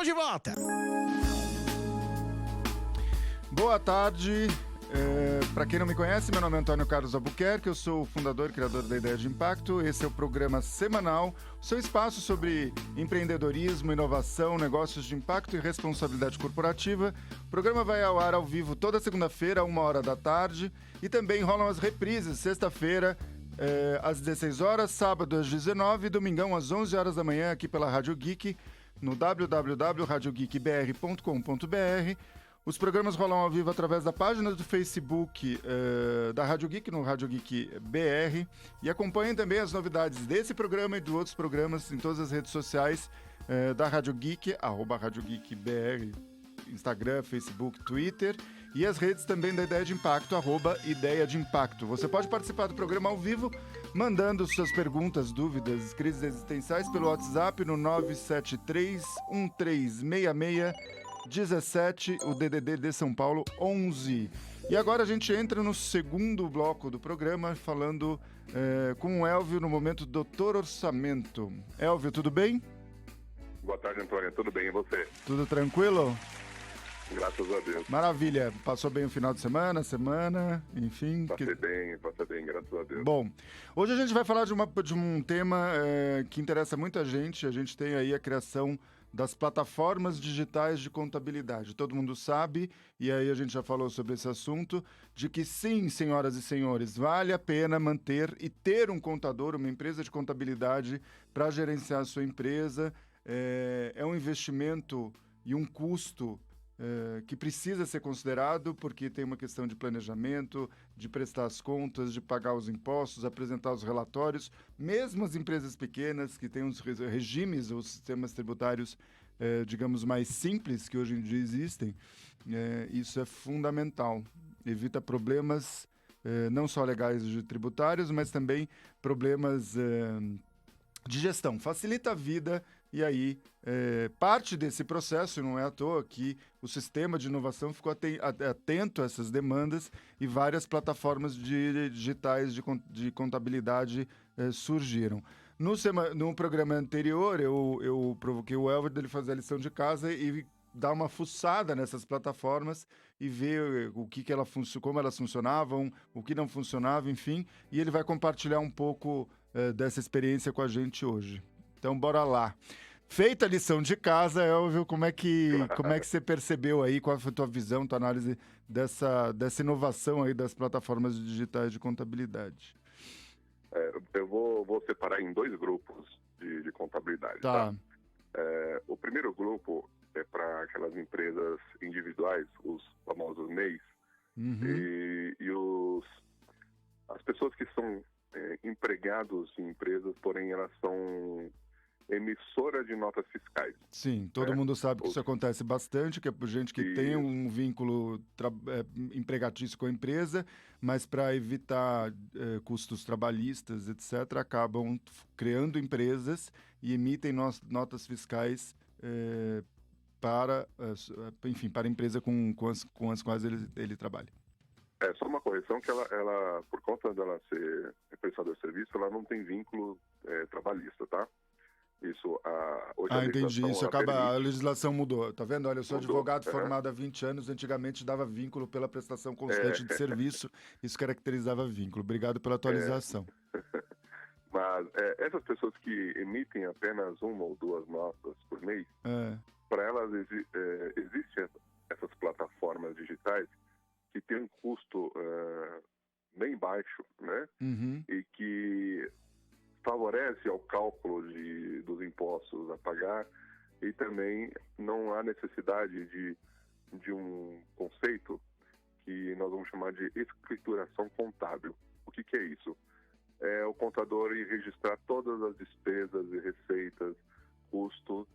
De volta. Boa tarde. Para quem não me conhece, meu nome é Antônio Carlos Albuquerque, eu sou o fundador e criador da Ideia de Impacto. Esse é o programa semanal, seu espaço sobre empreendedorismo, inovação, negócios de impacto e responsabilidade corporativa. O programa vai ao ar ao vivo toda segunda-feira, 1h da tarde, e também rolam as reprises, sexta-feira, às 16 horas, sábado às 19 e domingão às 11 horas da manhã, aqui pela Rádio Geek, no www.radiogeekbr.com.br. Os programas rolam ao vivo através da página do Facebook da Rádio Geek, no Rádio Geek BR. E acompanhem também as novidades desse programa e de outros programas em todas as redes sociais da Rádio Geek, @Rádio Geek BR, Instagram, Facebook, Twitter. E as redes também da Ideia de Impacto, @Ideia de Impacto. Você pode participar do programa ao vivo, mandando suas perguntas, dúvidas, crises existenciais pelo WhatsApp no 973-1366-17, o DDD de São Paulo, 11. E agora a gente entra no segundo bloco do programa, falando com o Elvio no momento Doutor Orçamento. Elvio, tudo bem? Boa tarde, Antônio. Tudo bem, e você? Tudo tranquilo? Graças a Deus. Maravilha. Passou bem o final de semana, enfim? Passei bem, graças a Deus. Bom, hoje a gente vai falar de um tema que interessa muita gente. A gente tem aí a criação das plataformas digitais de contabilidade. Todo mundo sabe, e aí a gente já falou sobre esse assunto, de que sim, senhoras e senhores, vale a pena manter e ter um contador, uma empresa de contabilidade para gerenciar a sua empresa. É um investimento e um custo que precisa ser considerado, porque tem uma questão de planejamento, de prestar as contas, de pagar os impostos, apresentar os relatórios. Mesmo as empresas pequenas, que têm os regimes ou sistemas tributários, digamos, mais simples que hoje em dia existem, isso é fundamental. Evita problemas não só legais de tributários, mas também problemas de gestão. Facilita a vida. E aí, parte desse processo, não é à toa que o sistema de inovação ficou atento a essas demandas e várias plataformas digitais de contabilidade surgiram. No programa anterior, eu provoquei o Elvio dele fazer a lição de casa e dar uma fuçada nessas plataformas e ver como elas funcionavam, o que não funcionava, enfim. E ele vai compartilhar um pouco dessa experiência com a gente hoje. Então, bora lá. Feita a lição de casa, Elvio, como é que você percebeu aí, qual foi a tua visão, tua análise dessa inovação aí das plataformas digitais de contabilidade? Eu vou separar em dois grupos de contabilidade. Tá? O primeiro grupo é para aquelas empresas individuais, os famosos MEIs, e as pessoas que são empregados em empresas, porém elas são emissora de notas fiscais. Sim, todo mundo sabe que isso acontece bastante, que é por gente que tem um vínculo empregatício com a empresa, mas para evitar custos trabalhistas, etc., acabam criando empresas e emitem notas fiscais para a empresa com as quais ele trabalha. Só uma correção, que ela, por conta dela ser prestador de serviço, ela não tem vínculo trabalhista, tá? Isso, hoje entendi. Isso a legislação mudou. Tá vendo? Olha, eu sou advogado formado há 20 anos. Antigamente dava vínculo pela prestação constante de serviço. Isso caracterizava vínculo. Obrigado pela atualização. Mas essas pessoas que emitem apenas uma ou duas notas por mês, para elas existem essas plataformas digitais que têm um custo bem baixo, né? E que favorece ao cálculo dos impostos a pagar, e também não há necessidade de um conceito que nós vamos chamar de escrituração contábil. O que é isso? É o contador ir registrar todas as despesas e receitas, custos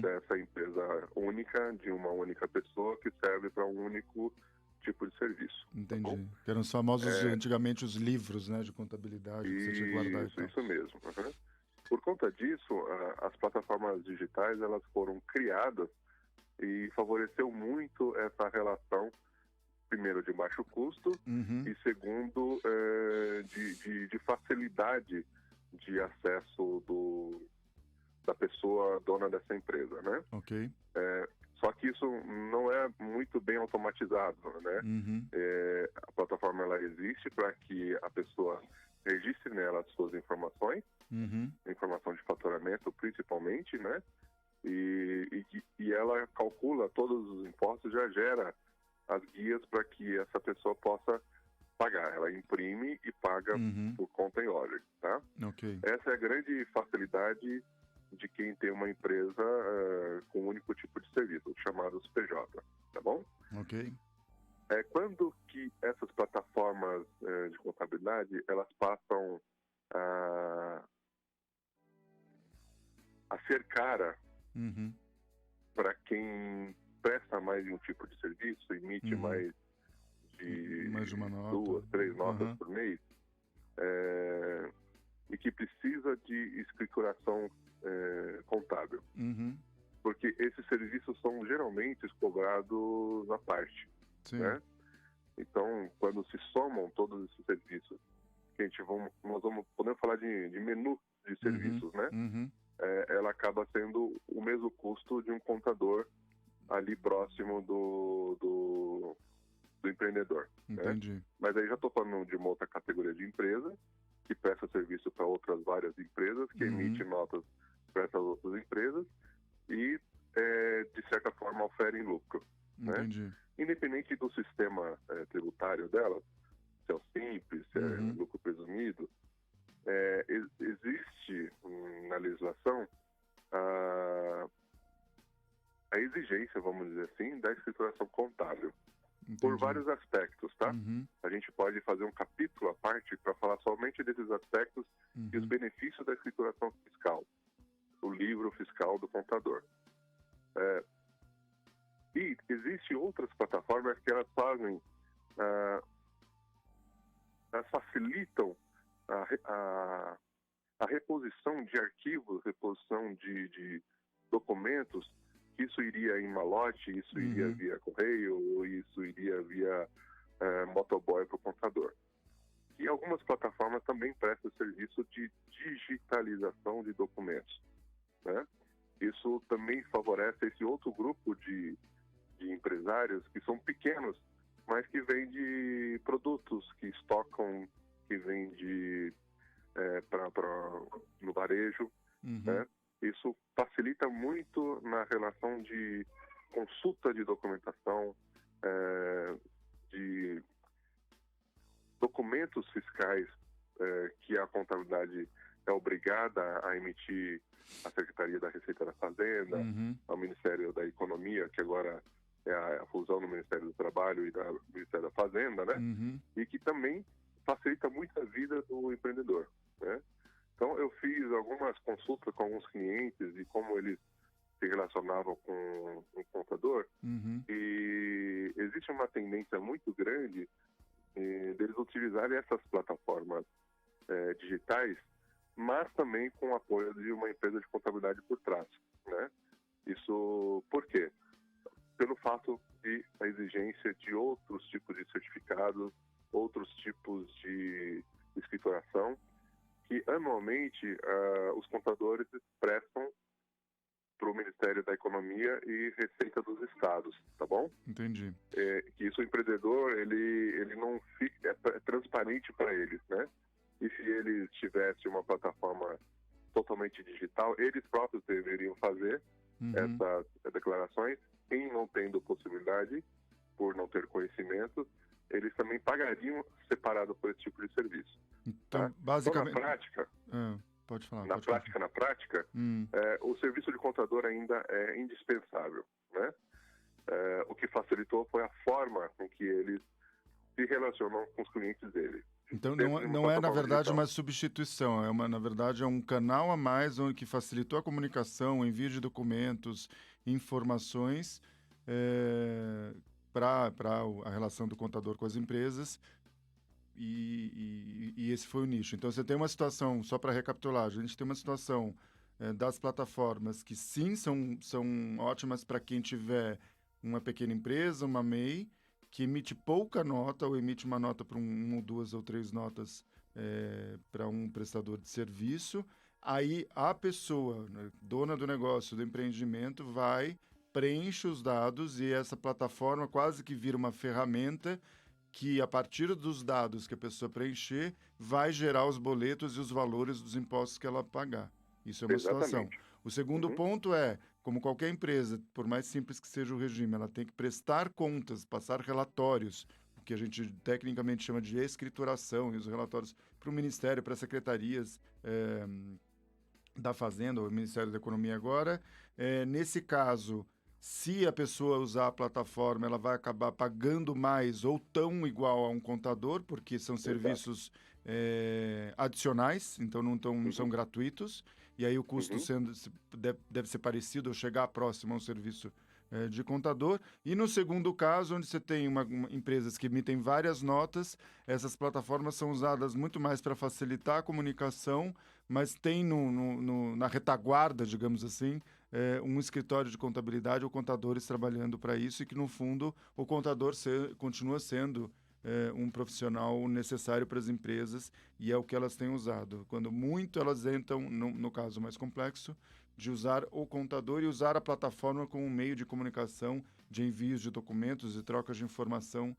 dessa empresa única, de uma única pessoa, que serve para um único tipo de serviço. Entendi. Tá, que eram os famosos, antigamente, os livros, né, de contabilidade que você tinha que guardar. Isso mesmo. Por conta disso, as plataformas digitais, elas foram criadas e favoreceu muito essa relação, primeiro, de baixo custo, e segundo, de facilidade de acesso da pessoa dona dessa empresa, né? Ok. Só que isso não é muito bem automatizado, né? Uhum. A plataforma ela existe para que a pessoa registre nela as suas informações, informação de faturamento principalmente, né? E ela calcula todos os impostos, já gera as guias para que essa pessoa possa pagar. Ela imprime e paga por conta em hora, tá? Okay. Essa é a grande facilidade de quem tem uma empresa com um único tipo de serviço, chamados PJ, tá bom? Ok. Quando que essas plataformas de contabilidade, elas passam a ser cara para quem presta mais de um tipo de serviço, emite mais de uma nota. 2, 3 notas por mês, e que precisa de escrituração contábil. Porque esses serviços são geralmente cobrados à parte. Né? Então, quando se somam todos esses serviços, nós podemos falar de menu de serviços, né? Ela acaba sendo o mesmo custo de um contador ali próximo do empreendedor. Entendi. Né? Mas aí já estou falando de uma outra categoria de empresa que presta serviço para outras várias empresas, que emite notas para essas outras empresas e, de certa forma, oferem lucro. Entendi. Né? Independente do sistema tributário delas, se é o simples, se é lucro presumido, existe na legislação a exigência, vamos dizer assim, da escrituração contábil. Entendi. Por vários aspectos, tá? A gente pode fazer um capítulo à parte para falar somente desses aspectos e os benefícios da escrituração fiscal, o livro fiscal do contador. E existem outras plataformas que elas fazem, elas facilitam a reposição de arquivos, reposição de documentos. Isso iria em malote, isso iria via correio, ou isso iria via motoboy para o contador. E algumas plataformas também prestam serviço de digitalização de documentos. Né? Isso também favorece esse outro grupo de empresários que são pequenos, mas que vendem produtos, que estocam, que vendem no varejo. Né? Isso facilita muito na relação de consulta de documentação, de documentos fiscais que a contabilidade é obrigada a emitir à Secretaria da Receita da Fazenda, ao Ministério da Economia, que agora é a fusão do Ministério do Trabalho e do Ministério da Fazenda, né? E que também facilita muito a vida do empreendedor, né? Então, eu fiz algumas consultas com alguns clientes e como eles se relacionavam com o contador, e existe uma tendência muito grande deles utilizarem essas plataformas digitais, mas também com o apoio de uma empresa de contabilidade por trás, né? Isso por quê? Pelo fato de a exigência de outros tipos de certificados, outros tipos de escrituração, que anualmente os contadores prestam para o Ministério da Economia e Receita dos Estados, tá bom? Entendi. Que isso o empreendedor, ele não fica, é transparente para eles, né? E se eles tivessem uma plataforma totalmente digital, eles próprios deveriam fazer essas declarações. Quem não tendo possibilidade, por não ter conhecimento, eles também pagariam separado por esse tipo de serviço. Então, tá? basicamente... Então, na prática... Pode falar. Na prática, o serviço de contador ainda é indispensável, né? O que facilitou foi a forma com que eles se relacionam com os clientes dele. Então, não é, na verdade, uma substituição. Na verdade, é um canal a mais que facilitou a comunicação, o envio de documentos, informações para a relação do contador com as empresas. E esse foi o nicho. Então, você tem uma situação, só para recapitular, a gente tem uma situação das plataformas que sim são ótimas para quem tiver uma pequena empresa, uma MEI, que emite pouca nota ou emite uma nota para uma ou duas ou três notas para um prestador de serviço. Aí a pessoa, né, dona do negócio, do empreendimento, preenche os dados e essa plataforma quase que vira uma ferramenta que, a partir dos dados que a pessoa preencher, vai gerar os boletos e os valores dos impostos que ela pagar. Isso é uma situação. O segundo ponto é, como qualquer empresa, por mais simples que seja o regime, ela tem que prestar contas, passar relatórios, o que a gente tecnicamente chama de escrituração, e os relatórios para o Ministério, para as secretarias da Fazenda, ou Ministério da Economia agora. Nesse caso, se a pessoa usar a plataforma, ela vai acabar pagando mais ou tão igual a um contador, porque são serviços adicionais, então não são gratuitos, e aí o custo deve ser parecido ou chegar próximo a um serviço de contador. E no segundo caso, onde você tem empresas que emitem várias notas, essas plataformas são usadas muito mais para facilitar a comunicação, mas tem na retaguarda, digamos assim, um escritório de contabilidade ou contadores trabalhando para isso, e que, no fundo, o contador continua sendo um profissional necessário para as empresas, e é o que elas têm usado. Quando muito elas entram, no caso mais complexo, de usar o contador e usar a plataforma como um meio de comunicação, de envios de documentos e trocas de informação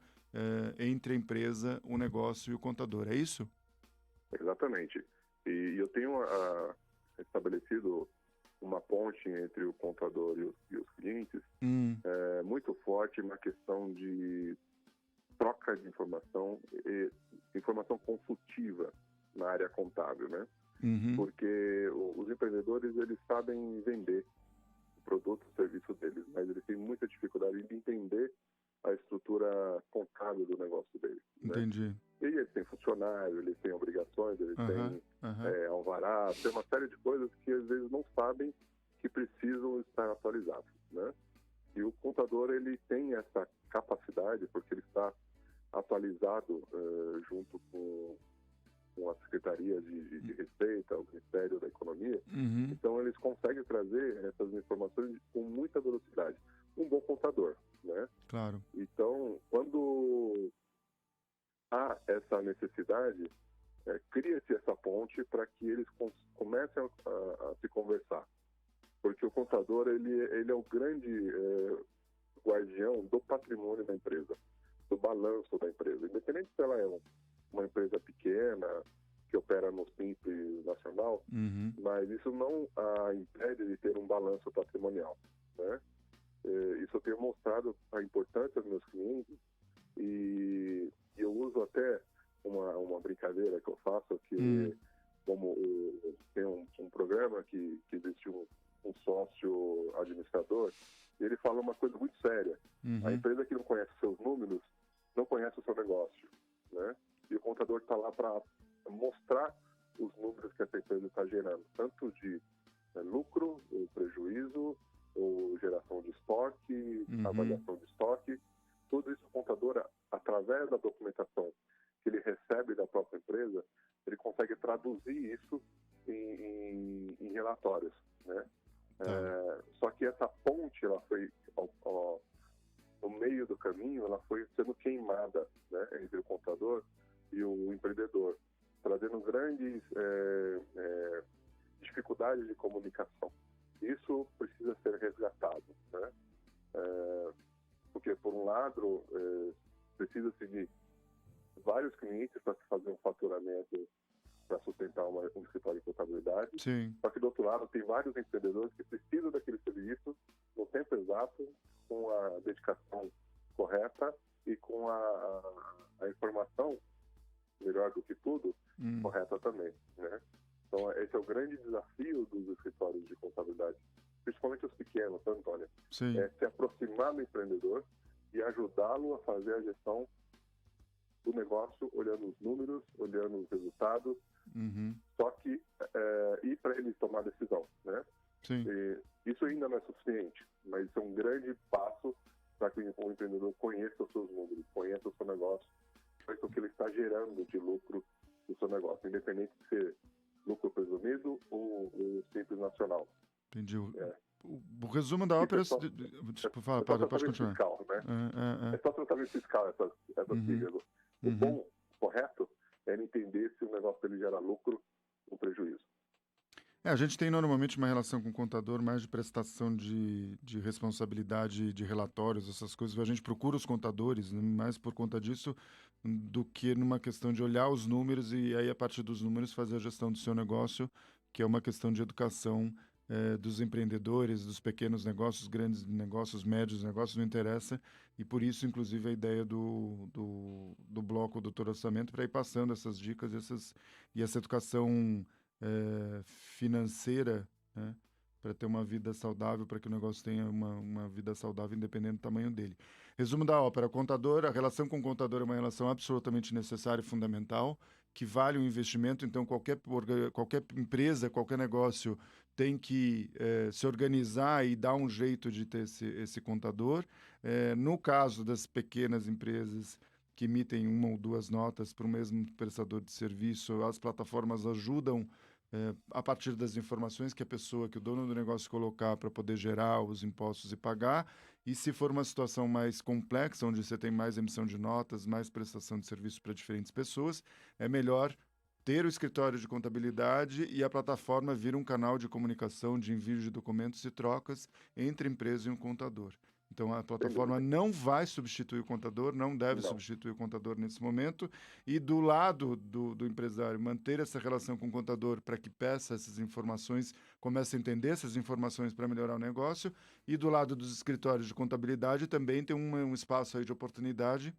entre a empresa, o negócio e o contador. É isso? Exatamente. E eu tenho estabelecido uma ponte entre o contador e os clientes muito forte na questão de troca de informação e informação consultiva na área contábil, né? Porque os empreendedores, eles sabem vender o produto, o serviço deles, mas eles têm muita dificuldade de entender a estrutura contábil do negócio deles. Entendi. Né? E eles têm funcionário, eles têm obrigações, eles têm alvará, tem uma série de coisas que às vezes não sabem que precisam estar atualizados, né? E o contador, ele tem essa capacidade, porque ele está atualizado junto com as secretarias de Receita, o Ministério da Economia. Então, eles conseguem trazer essas informações com muita velocidade. Um bom contador, né? Claro. Então, quando há essa necessidade, cria-se essa ponte para que eles comecem a se conversar. Porque o contador, ele é o grande guardião do patrimônio da empresa, do balanço da empresa. Independente se ela é uma empresa pequena, que opera no Simples Nacional, mas isso não a impede de ter um balanço patrimonial, né? Isso eu tenho mostrado a importância dos meus clientes, e eu uso até uma brincadeira que eu faço, que como tem um programa que existe um sócio administrador, e ele fala uma coisa muito séria. A empresa que não conhece seus números não conhece o seu negócio, né? E o contador está lá para mostrar os números que essa empresa está gerando, tanto de lucro, ou prejuízo, ou geração de estoque, avaliação de estoque. Tudo isso o contador, através da documentação que ele recebe da própria empresa, ele consegue traduzir isso em relatórios, né? Só que essa ponte, ela foi no meio do caminho, ela foi sendo queimada, né, entre o contador e o empreendedor, trazendo grandes dificuldades de comunicação. Isso precisa ser resgatado, né? Porque, por um lado, precisa-se de vários clientes para fazer um faturamento para sustentar um escritório de contabilidade. Sim. Só que, do outro lado, tem vários empreendedores que precisam daquele serviço no tempo exato, com a dedicação correta e com a informação, melhor do que tudo, correta também, né? Então, esse é o grande desafio dos escritórios de contabilidade, principalmente os pequenos, tá, Antônio? Sim. É se aproximar do empreendedor e ajudá-lo a fazer a gestão do negócio, olhando os números, olhando os resultados, só que e para ele tomar decisão, né? Sim. E isso ainda não é suficiente, mas isso é um grande passo para que o empreendedor conheça os seus números, conheça o seu negócio, conheça o que ele está gerando de lucro no seu negócio, independente de ser lucro presumido ou Simples Nacional. Entendi. O resumo da ópera... Desculpa, fala, pode continuar. Fiscal, né? É só tratamento fiscal essas siglas. O bom, correto, é ele entender se o negócio dele gera lucro ou prejuízo. A gente tem normalmente uma relação com o contador mais de prestação de responsabilidade de relatórios, essas coisas. A gente procura os contadores, né, mais por conta disso do que numa questão de olhar os números e aí, a partir dos números, fazer a gestão do seu negócio, que é uma questão de educação dos empreendedores, dos pequenos negócios, grandes negócios, médios negócios, não interessa. E por isso, inclusive, a ideia do bloco Doutor Orçamento, para ir passando essas dicas e essa educação financeira, né, para ter uma vida saudável, para que o negócio tenha uma vida saudável independente do tamanho dele. Resumo da ópera: contador, a relação com o contador é uma relação absolutamente necessária e fundamental, que vale o investimento. Então, qualquer empresa, qualquer negócio tem que se organizar e dar um jeito de ter esse contador. No caso das pequenas empresas que emitem uma ou duas notas para o mesmo prestador de serviço, as plataformas ajudam a partir das informações que o dono do negócio colocar para poder gerar os impostos e pagar. E se for uma situação mais complexa, onde você tem mais emissão de notas, mais prestação de serviços para diferentes pessoas, é melhor ter o escritório de contabilidade e a plataforma vir um canal de comunicação, de envio de documentos e trocas entre empresa e um contador. Então, a plataforma não vai substituir o contador, não deve substituir o contador nesse momento. E do lado do empresário, manter essa relação com o contador para que peça essas informações, comece a entender essas informações para melhorar o negócio. E do lado dos escritórios de contabilidade também tem um espaço aí de oportunidade,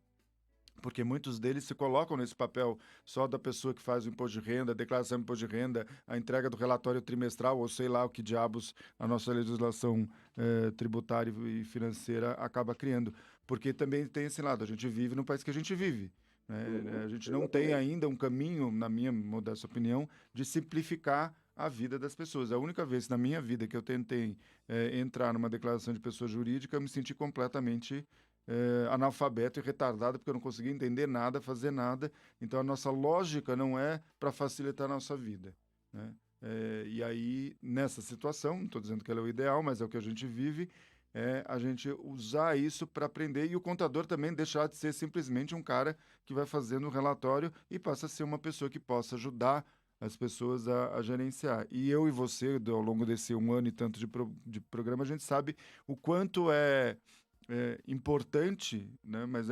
porque muitos deles se colocam nesse papel só da pessoa que faz o imposto de renda, a declaração de imposto de renda, a entrega do relatório trimestral, ou sei lá o que diabos a nossa legislação tributária e financeira acaba criando. Porque também tem esse lado, a gente vive no país que a gente vive. A gente não tem ainda um caminho, na minha modesta opinião, de simplificar a vida das pessoas. A única vez na minha vida que eu tentei entrar numa declaração de pessoa jurídica, eu me senti completamente analfabeto e retardado, porque eu não conseguia entender nada, fazer nada. Então, a nossa lógica não é para facilitar a nossa vida, né? E aí, nessa situação, não estou dizendo que ela é o ideal, mas é o que a gente vive, a gente usar isso para aprender, e o contador também deixar de ser simplesmente um cara que vai fazendo um relatório e passa a ser uma pessoa que possa ajudar as pessoas a gerenciar. E eu e você, ao longo desse 1 ano e tanto de programa, a gente sabe o quanto é importante, né? Mas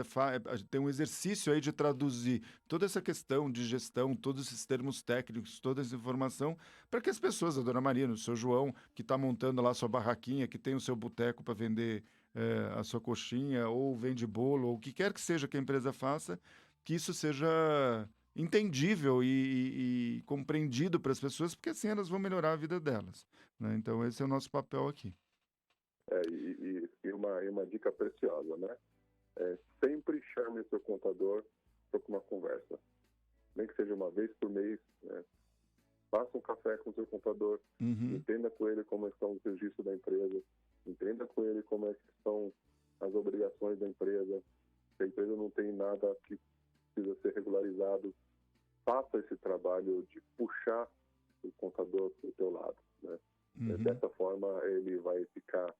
tem um exercício aí de traduzir toda essa questão de gestão, todos esses termos técnicos, toda essa informação, para que as pessoas, a Dona Maria, o seu João, que está montando lá sua barraquinha, que tem o seu boteco para vender a sua coxinha, ou vende bolo, ou o que quer que seja que a empresa faça, que isso seja entendível e compreendido para as pessoas, porque assim elas vão melhorar a vida delas, né? Então, esse é o nosso papel aqui. E uma dica preciosa, né? Sempre chame o seu contador para uma conversa. Nem que seja uma vez por mês, né? Faça um café com o seu contador, entenda com ele como estão os registros da empresa, entenda com ele como é que estão as obrigações da empresa. Se a empresa não tem nada que precisa ser regularizado, faça esse trabalho de puxar o contador para o teu lado, né? Dessa forma, ele vai ficar...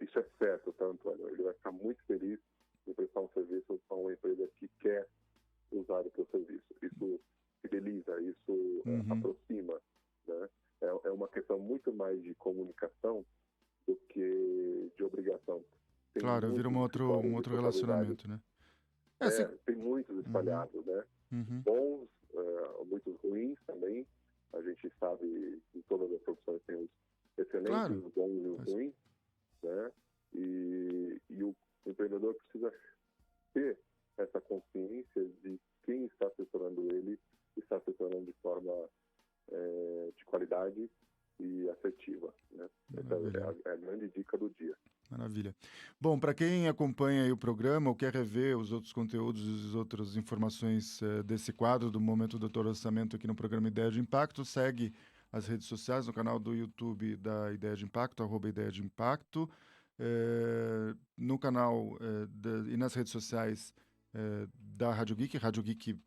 Isso é certo, tá, Antônio? Ele vai ficar muito feliz em prestar um serviço para uma empresa que quer usar o teu serviço. Isso fideliza, isso aproxima, né? É uma questão muito mais de comunicação do que de obrigação. Claro, vira um outro relacionamento, né? Tem muitos espalhados, né? Bons, muitos ruins também. A gente sabe que em todas as profissões tem os excelentes, os bons e os ruins, né? E o empreendedor precisa ter essa consciência de quem está assessorando ele, está assessorando de forma de qualidade e assertiva, né? Essa é a grande dica do dia. Maravilha. Bom, para quem acompanha aí o programa ou quer rever os outros conteúdos e as outras informações desse quadro do Momento Doutor Orçamento aqui no programa Ideia de Impacto, segue as redes sociais, no canal do YouTube da Ideia de Impacto, @Ideia de Impacto, no canal e nas redes sociais da Rádio Geek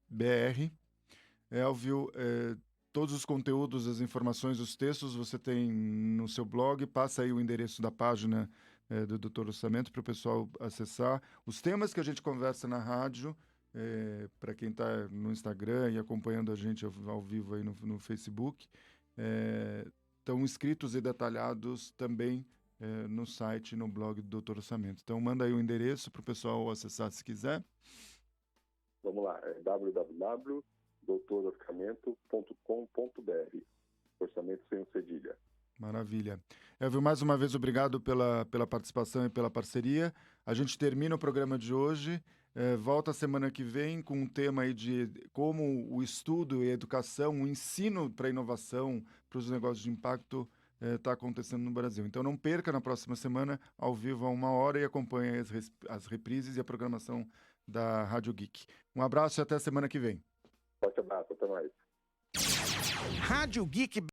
BR. Elvio, todos os conteúdos, as informações, os textos você tem no seu blog. Passa aí o endereço da página do Doutor Orçamento para o pessoal acessar. Os temas que a gente conversa na rádio, para quem está no Instagram e acompanhando a gente ao vivo aí no Facebook. estão escritos e detalhados também no site, no blog do Doutor Orçamento. Então, manda aí o endereço para o pessoal acessar se quiser. Vamos lá, é www.doutororçamento.com.br. Orçamento sem o cedilha. Maravilha. Elvio, mais uma vez, obrigado pela participação e pela parceria. A gente termina o programa de hoje, volta semana que vem com um tema aí de como o estudo e a educação, o ensino para a inovação, para os negócios de impacto está acontecendo no Brasil. Então não perca na próxima semana, ao vivo a 1h, e acompanhe as reprises e a programação da Rádio Geek. Um abraço e até semana que vem. Forte abraço, até mais. Rádio Geek